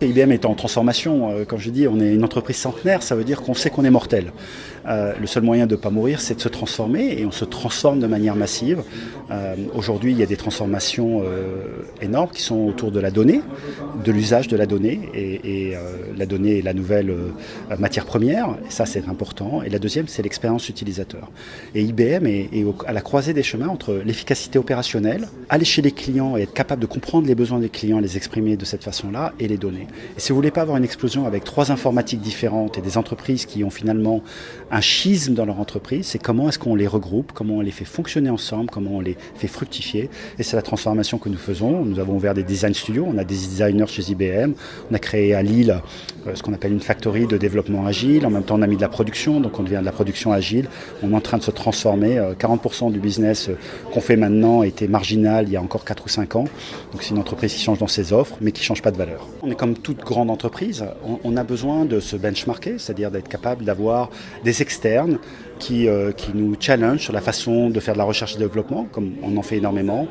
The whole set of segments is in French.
IBM est en transformation. Quand je dis on est une entreprise centenaire, ça veut dire qu'on sait qu'on est mortel. Le seul moyen de ne pas mourir, c'est de se transformer, et on se transforme de manière massive. Aujourd'hui, il y a des transformations énormes qui sont autour de la donnée, de l'usage de la donnée, et la donnée est la nouvelle matière première, et ça c'est important. Et la deuxième, c'est l'expérience utilisateur. Et IBM est à la croisée des chemins entre l'efficacité opérationnelle, aller chez les clients et être capable de comprendre les besoins des clients, les exprimer de cette façon-là, et les données. Et si vous ne voulez pas avoir une explosion avec 3 informatiques différentes et des entreprises qui ont finalement un schisme dans leur entreprise, c'est comment est-ce qu'on les regroupe, comment on les fait fonctionner ensemble, comment on les fait fructifier. Et c'est la transformation que nous faisons. Nous avons ouvert des design studios, on a des designers chez IBM, on a créé à Lille ce qu'on appelle une factory de développement agile. En même temps, on a mis de la production, donc on devient de la production agile. On est en train de se transformer. 40% du business qu'on fait maintenant était marginal il y a encore 4 ou 5 ans. Donc c'est une entreprise qui change dans ses offres, mais qui ne change pas de valeur. On est comme toute grande entreprise, on a besoin de se benchmarker, c'est-à-dire d'être capable d'avoir des externes qui nous challenge sur la façon de faire de la recherche et développement, comme on en fait énormément.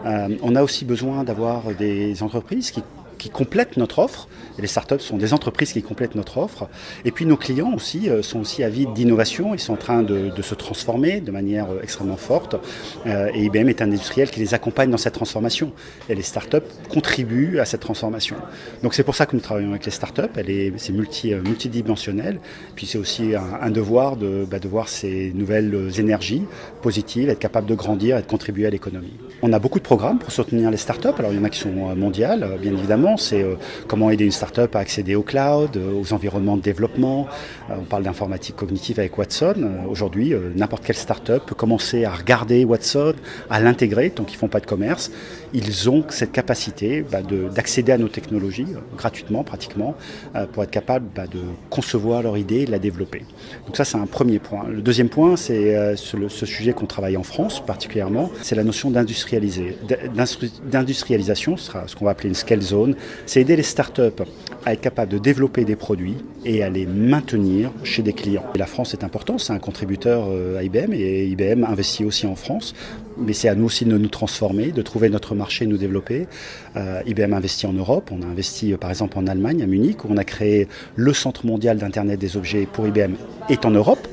On a aussi besoin d'avoir des entreprises qui complètent notre offre. Et les startups sont des entreprises qui complètent notre offre. Et puis nos clients aussi sont aussi avides d'innovation. Ils sont en train de se transformer de manière extrêmement forte. Et IBM est un industriel qui les accompagne dans cette transformation. Et les startups contribuent à cette transformation. Donc c'est pour ça que nous travaillons avec les startups. C'est multidimensionnel. Puis c'est aussi un devoir de voir ces nouvelles énergies positives, être capable de grandir et de contribuer à l'économie. On a beaucoup de programmes pour soutenir les startups. Alors il y en a qui sont mondiales, bien évidemment. C'est comment aider une start-up à accéder au cloud, aux environnements de développement. On parle d'informatique cognitive avec Watson. Aujourd'hui, n'importe quelle start-up peut commencer à regarder Watson, à l'intégrer, donc ils ne font pas de commerce. Ils ont cette capacité d'accéder à nos technologies gratuitement, pratiquement, pour être capable de concevoir leur idée et de la développer. Donc ça, c'est un premier point. Le deuxième point, c'est ce sujet qu'on travaille en France particulièrement, c'est la notion d'industrialisation, ce sera ce qu'on va appeler une scale zone. C'est aider les startups à être capables de développer des produits et à les maintenir chez des clients. Et la France est importante, c'est un contributeur à IBM, et IBM investit aussi en France, mais c'est à nous aussi de nous transformer, de trouver notre marché, nous développer. IBM investit en Europe, on a investi par exemple en Allemagne, à Munich, où on a créé le centre mondial d'Internet des objets pour IBM est en Europe.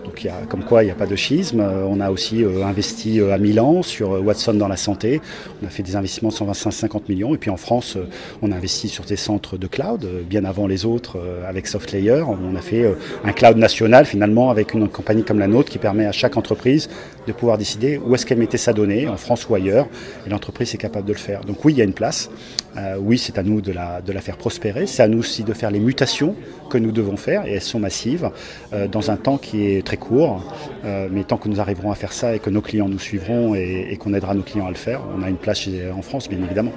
Donc comme quoi il n'y a pas de schisme. On a aussi investi à Milan sur Watson dans la santé. On a fait des investissements de 125-50 millions. Et puis en France, on a investi sur des centres de cloud, bien avant les autres avec SoftLayer. On a fait un cloud national finalement avec une compagnie comme la nôtre qui permet à chaque entreprise de pouvoir décider où est-ce qu'elle mettait sa donnée, en France ou ailleurs. Et l'entreprise est capable de le faire. Donc oui, il y a une place. Oui, c'est à nous de la faire prospérer. C'est à nous aussi de faire les mutations que nous devons faire, et elles sont massives, dans un temps qui est très court. Mais tant que nous arriverons à faire ça et que nos clients nous suivront et qu'on aidera nos clients à le faire, on a une place en France, bien évidemment.